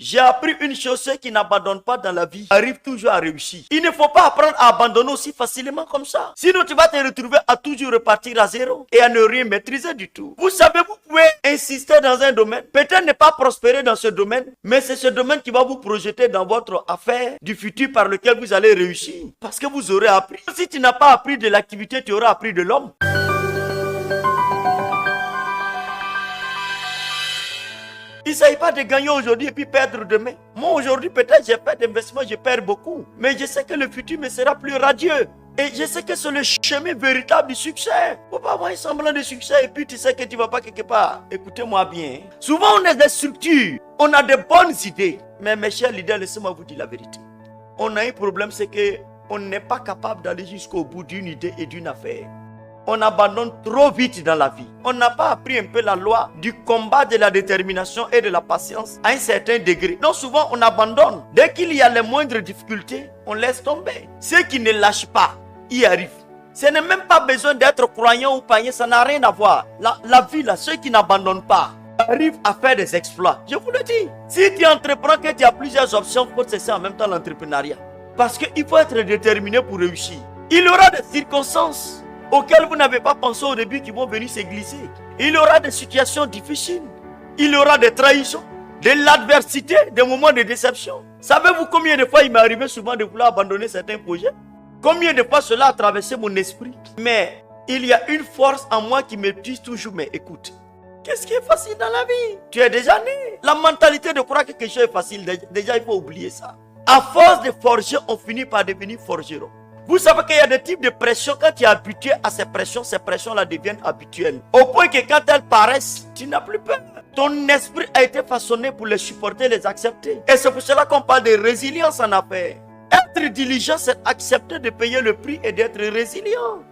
J'ai appris une chose, ceux qui n'abandonnent pas dans la vie arrivent toujours à réussir. Il ne faut pas apprendre à abandonner aussi facilement comme ça. Sinon, tu vas te retrouver à toujours repartir à zéro et à ne rien maîtriser du tout. Vous savez, vous pouvez insister dans un domaine, peut-être ne pas prospérer dans ce domaine, mais c'est ce domaine qui va vous projeter dans votre affaire du futur par lequel vous allez réussir. Parce que vous aurez appris. Si tu n'as pas appris de l'activité, tu auras appris de l'homme. Il ne s'agit pas de gagner aujourd'hui et puis perdre demain. Moi aujourd'hui peut-être j'ai fait d'investissement, je perds beaucoup. Mais je sais que le futur me sera plus radieux. Et je sais que c'est le chemin véritable du succès. Faut pas avoir un semblant de succès et puis tu sais que tu ne vas pas quelque part. Écoutez-moi bien. Souvent on a des structures, on a de bonnes idées. Mais mes chers leaders, laissez-moi vous dire la vérité. On a un problème, c'est qu'on n'est pas capable d'aller jusqu'au bout d'une idée et d'une affaire. On abandonne trop vite dans la vie. On n'a pas appris un peu la loi du combat, de la détermination et de la patience à un certain degré. Donc souvent on abandonne. Dès qu'il y a les moindres difficultés, on laisse tomber. Ceux qui ne lâchent pas, y arrivent. Ce n'est même pas besoin d'être croyant ou païen, ça n'a rien à voir. La vie là, ceux qui n'abandonnent pas arrivent à faire des exploits. Je vous le dis. Si tu entreprends, que tu as plusieurs options pour cesser en même temps l'entrepreneuriat. Parce qu'il faut être déterminé pour réussir. Il y aura des circonstances auxquelles vous n'avez pas pensé au début qui vont venir se glisser. Il y aura des situations difficiles. Il y aura des trahisons, de l'adversité, des moments de déception. Savez-vous combien de fois il m'est arrivé souvent de vouloir abandonner certains projets? Combien de fois cela a traversé mon esprit? Mais il y a une force en moi qui me dit toujours, mais écoute, qu'est-ce qui est facile dans la vie? Tu es déjà né. La mentalité de croire que quelque chose est facile, déjà il faut oublier ça. À force de forger, on finit par devenir forgeron. Vous savez qu'il y a des types de pressions. Quand tu es habitué à ces pressions-là deviennent habituelles. Au point que quand elles paraissent, tu n'as plus peur. Ton esprit a été façonné pour les supporter, les accepter. Et c'est pour cela qu'on parle de résilience en affaires. Être diligent, c'est accepter de payer le prix et d'être résilient.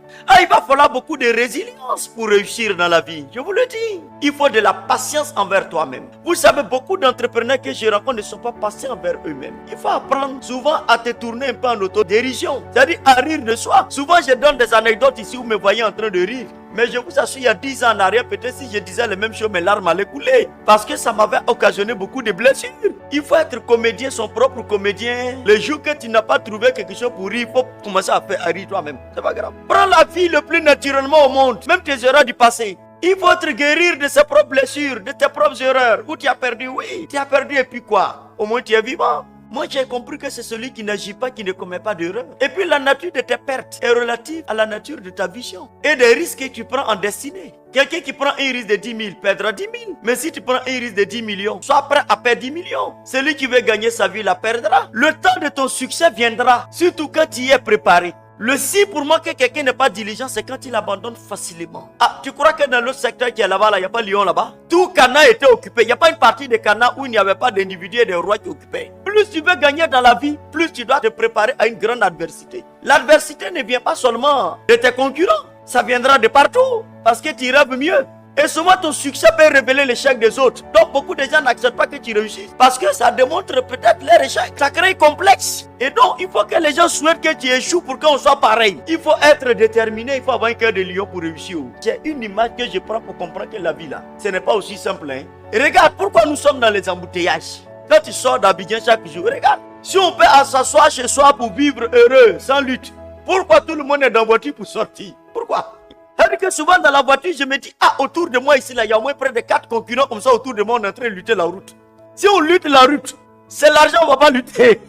Il va falloir beaucoup de résilience pour réussir dans la vie. Je vous le dis. Il faut de la patience envers toi-même. Vous savez, beaucoup d'entrepreneurs que je rencontre ne sont pas patients envers eux-mêmes. Il faut apprendre souvent à te tourner un peu en autodérision. C'est-à-dire à rire de soi. Souvent, je donne des anecdotes ici où vous me voyez en train de rire. Mais je vous assure, il y a 10 ans en arrière, peut-être si je disais les mêmes choses, mes larmes allaient couler. Parce que ça m'avait occasionné beaucoup de blessures. Il faut être comédien, son propre comédien. Le jour que tu n'as pas trouvé quelque chose pour rire, il faut commencer à faire rire toi-même. C'est pas grave. Prends la vie le plus naturellement au monde, même tes erreurs du passé. Il faut te guérir de ses propres blessures, de tes propres erreurs. Où tu as perdu, oui. Tu as perdu et puis quoi? Au moins tu es vivant. Moi, j'ai compris que c'est celui qui n'agit pas, qui ne commet pas d'erreur. Et puis, la nature de tes pertes est relative à la nature de ta vision et des risques que tu prends en destinée. Quelqu'un qui prend un risque de 10 000 perdra 10 000. Mais si tu prends un risque de 10 millions, sois prêt à perdre 10 millions. Celui qui veut gagner sa vie la perdra. Le temps de ton succès viendra, surtout quand tu y es préparé. Le si pour moi que quelqu'un n'est pas diligent, c'est quand il abandonne facilement. Tu crois que dans l'autre secteur qui est là-bas, il n'y a pas lion là-bas? Tout Cana était occupé. Il n'y a pas une partie de Cana où il n'y avait pas d'individus et de rois qui occupaient. Plus tu veux gagner dans la vie, plus tu dois te préparer à une grande adversité. L'adversité ne vient pas seulement de tes concurrents. Ça viendra de partout. Parce que tu rêves mieux. Et souvent ton succès peut révéler l'échec des autres. Donc beaucoup de gens n'acceptent pas que tu réussisses. Parce que ça démontre peut-être leur échec. Ça crée un complexe. Et donc il faut que les gens souhaitent que tu échoues pour qu'on soit pareil. Il faut être déterminé. Il faut avoir un cœur de lion pour réussir. J'ai une image que je prends pour comprendre que la vie là, ce n'est pas aussi simple. Et regarde pourquoi nous sommes dans les embouteillages. Quand tu sors d'Abidjan chaque jour, regarde. Si on peut s'asseoir chez soi pour vivre heureux, sans lutte, pourquoi tout le monde est dans la voiture pour sortir? Pourquoi? C'est-à-dire que souvent dans la voiture, je me dis, autour de moi ici, là, il y a au moins près de 4 concurrents comme ça autour de moi, on est en train de lutter la route. Si on lutte la route, c'est l'argent, on ne va pas lutter.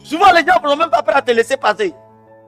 Souvent, les gens ne sont même pas prêts à te laisser passer.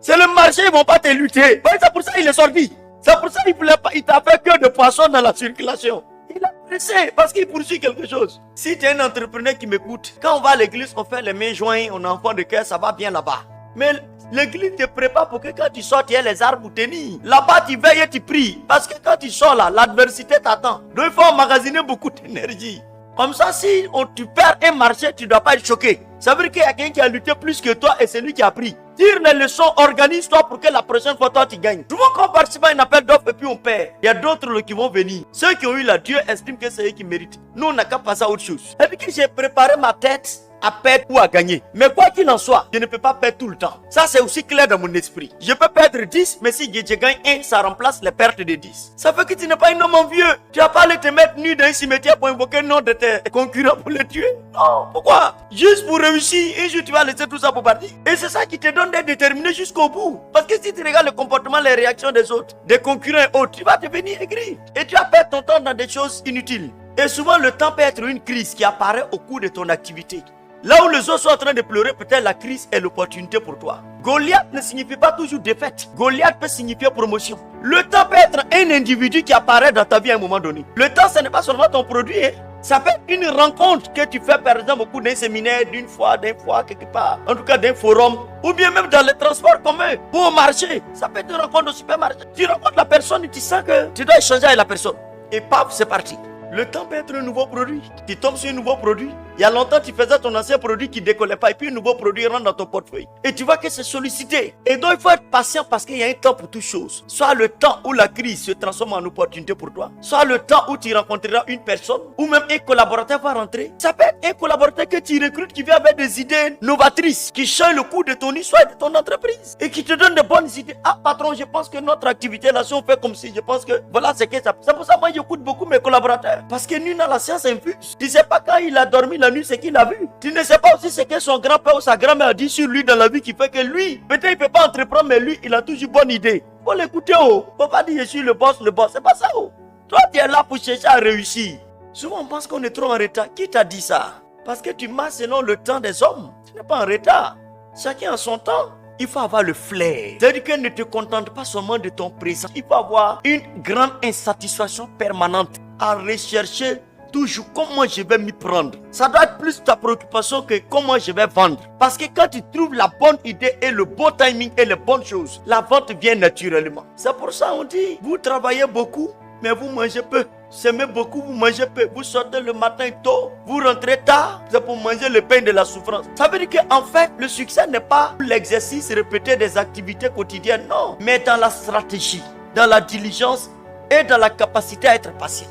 C'est le marché, ils ne vont pas te lutter. C'est pour ça qu'il est sorti. C'est pour ça qu'il t'a fait que de poissons dans la circulation. Il a pressé parce qu'il poursuit quelque chose. Si tu es un entrepreneur qui m'écoute, quand on va à l'église, on fait les mains joints, on est enfant de cœur, ça va bien là-bas. Mais l'église te prépare pour que quand tu sors, tu aies les arbres pour tenir. Là-bas, tu veilles et tu pries. Parce que quand tu sors là, l'adversité t'attend. Donc il faut emmagasiner beaucoup d'énergie. Comme ça, si tu perds un marché, tu ne dois pas être choqué. Ça veut dire qu'il y a quelqu'un qui a lutté plus que toi et c'est lui qui a pris. Tire les leçons, organise-toi pour que la prochaine fois, toi, tu gagnes. Souvent, quand on participe à une appel d'offres et puis on perd, il y a d'autres qui vont venir. Ceux qui ont eu la Dieu estiment que c'est eux qui méritent. Nous, on n'a qu'à passer à autre chose. C'est-à-dire que j'ai préparé ma tête à perdre ou à gagner. Mais quoi qu'il en soit, je ne peux pas perdre tout le temps. Ça, c'est aussi clair dans mon esprit. Je peux perdre 10, mais si je gagne 1, ça remplace les pertes de 10. Ça fait que tu n'es pas un homme envieux. Tu n'as pas allé te mettre nu dans un cimetière pour invoquer le nom de tes concurrents pour les tuer. Non, pourquoi? Juste pour réussir, un jour tu vas laisser tout ça pour partir. Et c'est ça qui te donne d'être déterminé jusqu'au bout. Parce que si tu regardes le comportement, les réactions des autres, des concurrents et autres, tu vas devenir aigri. Et tu vas perdre ton temps dans des choses inutiles. Et souvent, le temps peut être une crise qui apparaît au cours de ton activité. Là où les autres sont en train de pleurer, peut-être la crise est l'opportunité pour toi. Goliath ne signifie pas toujours défaite. Goliath peut signifier promotion. Le temps peut être un individu qui apparaît dans ta vie à un moment donné. Le temps, ce n'est pas seulement ton produit. Ça peut être une rencontre que tu fais par exemple au cours d'un séminaire, d'une fois, quelque part. En tout cas d'un forum. Ou bien même dans les transports communs. Ou au marché. Ça peut être une rencontre au supermarché. Tu rencontres la personne et tu sens que tu dois échanger avec la personne. Et paf, c'est parti. Le temps peut être un nouveau produit. Tu tombes sur un nouveau produit. Il y a longtemps, tu faisais ton ancien produit qui ne décollait pas. Et puis un nouveau produit rentre dans ton portefeuille. Et tu vois que c'est sollicité. Et donc, il faut être patient parce qu'il y a un temps pour toutes choses. Soit le temps où la crise se transforme en opportunité pour toi. Soit le temps où tu rencontreras une personne. Ou même un collaborateur va rentrer. Ça peut être un collaborateur que tu recrutes qui vient avec des idées novatrices. Qui changent le cours de ton histoire et de ton entreprise. Et qui te donne de bonnes idées. Ah patron, je pense que notre activité là, si on fait comme si, je pense que voilà ce que ça. C'est pour ça que moi j'écoute beaucoup mes collaborateurs. Parce que lui, dans la science infuse, tu ne sais pas quand il a dormi la nuit, ce qu'il a vu. Tu ne sais pas aussi ce que son grand-père ou sa grand-mère a dit sur lui dans la vie qui fait que lui, peut-être il ne peut pas entreprendre, mais lui, il a toujours bonne idée. Faut l'écouter, oh. Faut pas dire je suis le boss. C'est pas ça, oh. Toi, tu es là pour chercher à réussir. Souvent, on pense qu'on est trop en retard. Qui t'a dit ça? Parce que tu marches selon le temps des hommes. Tu n'es pas en retard. Chacun a son temps. Il faut avoir le flair. C'est-à-dire que ne te contente pas seulement de ton présent. Il faut avoir une grande insatisfaction permanente à rechercher toujours comment je vais m'y prendre. Ça doit être plus ta préoccupation que comment je vais vendre. Parce que quand tu trouves la bonne idée et le bon timing et les bonnes choses, la vente vient naturellement. C'est pour ça qu'on dit, vous travaillez beaucoup, mais vous mangez peu. Semez beaucoup, vous mangez peu. Vous sortez le matin tôt, vous rentrez tard, c'est pour manger le pain de la souffrance. Ça veut dire qu'en fait, le succès n'est pas l'exercice répété des activités quotidiennes, non. Mais dans la stratégie, dans la diligence et dans la capacité à être patient.